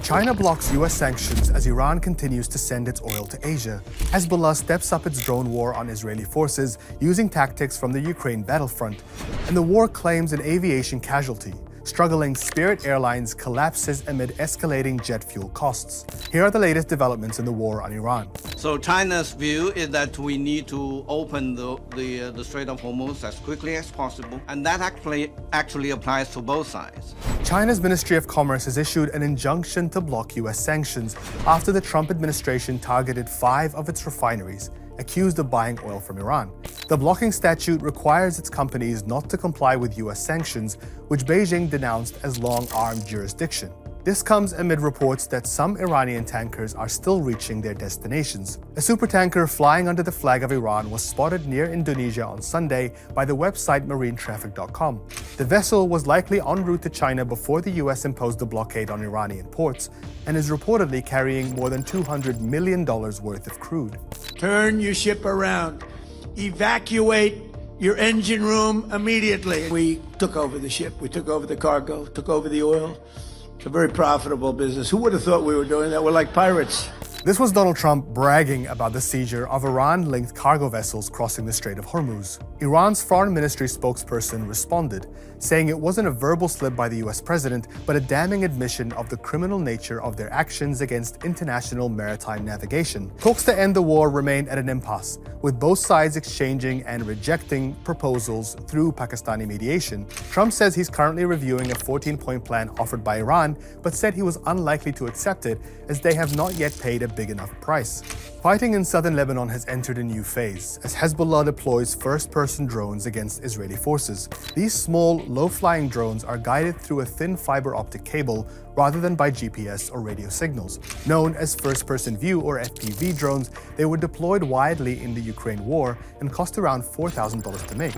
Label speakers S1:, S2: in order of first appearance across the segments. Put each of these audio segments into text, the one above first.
S1: China blocks U.S. sanctions as Iran continues to send its oil to Asia. Hezbollah steps up its drone war on Israeli forces using tactics from the Ukraine battlefront. And the war claims an aviation casualty. Struggling Spirit Airlines collapses amid escalating jet fuel costs. Here are the latest developments in the war on Iran.
S2: So China's view is that we need to open the Strait of Hormuz as quickly as possible, and that actually applies to both sides.
S1: China's Ministry of Commerce has issued an injunction to block U.S. sanctions after the Trump administration targeted 5 of its refineries, accused of buying oil from Iran. The blocking statute requires its companies not to comply with U.S. sanctions, which Beijing denounced as long-arm jurisdiction. This comes amid reports that some Iranian tankers are still reaching their destinations. A supertanker flying under the flag of Iran was spotted near Indonesia on Sunday by the website marinetraffic.com. The vessel was likely en route to China before the U.S. imposed the blockade on Iranian ports and is reportedly carrying more than $200 million worth of crude.
S3: Turn your ship around. Evacuate your engine room immediately. We took over the ship. We took over the cargo, took over the oil. It's a very profitable business. Who would have thought we were doing that? We're like pirates.
S1: This was Donald Trump bragging about the seizure of Iran-linked cargo vessels crossing the Strait of Hormuz. Iran's foreign ministry spokesperson responded, saying it wasn't a verbal slip by the US president, but a damning admission of the criminal nature of their actions against international maritime navigation. Talks to end the war remained at an impasse, with both sides exchanging and rejecting proposals through Pakistani mediation. Trump says he's currently reviewing a 14-point plan offered by Iran, but said he was unlikely to accept it as they have not yet paid a big enough price. Fighting in southern Lebanon has entered a new phase as Hezbollah deploys first-person drones against Israeli forces. These small, low-flying drones are guided through a thin fiber optic cable rather than by GPS or radio signals. Known as first-person view or FPV drones, they were deployed widely in the Ukraine war and cost around $4,000 to make.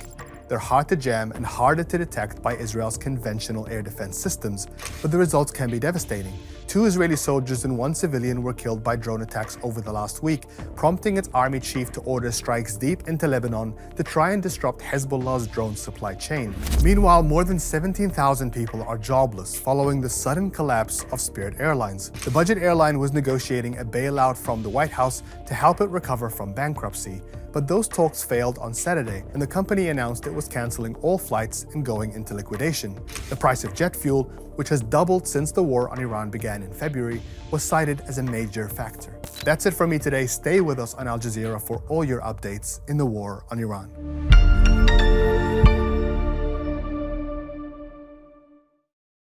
S1: They're hard to jam and harder to detect by Israel's conventional air defense systems, but the results can be devastating. 2 Israeli soldiers and 1 civilian were killed by drone attacks over the last week, prompting its army chief to order strikes deep into Lebanon to try and disrupt Hezbollah's drone supply chain. Meanwhile, more than 17,000 people are jobless following the sudden collapse of Spirit Airlines. The budget airline was negotiating a bailout from the White House to help it recover from bankruptcy, but those talks failed on Saturday, and the company announced it was canceling all flights and going into liquidation. The price of jet fuel, which has doubled since the war on Iran began in February, was cited as a major factor. That's it from me today. Stay with us on Al Jazeera for all your updates in the war on Iran.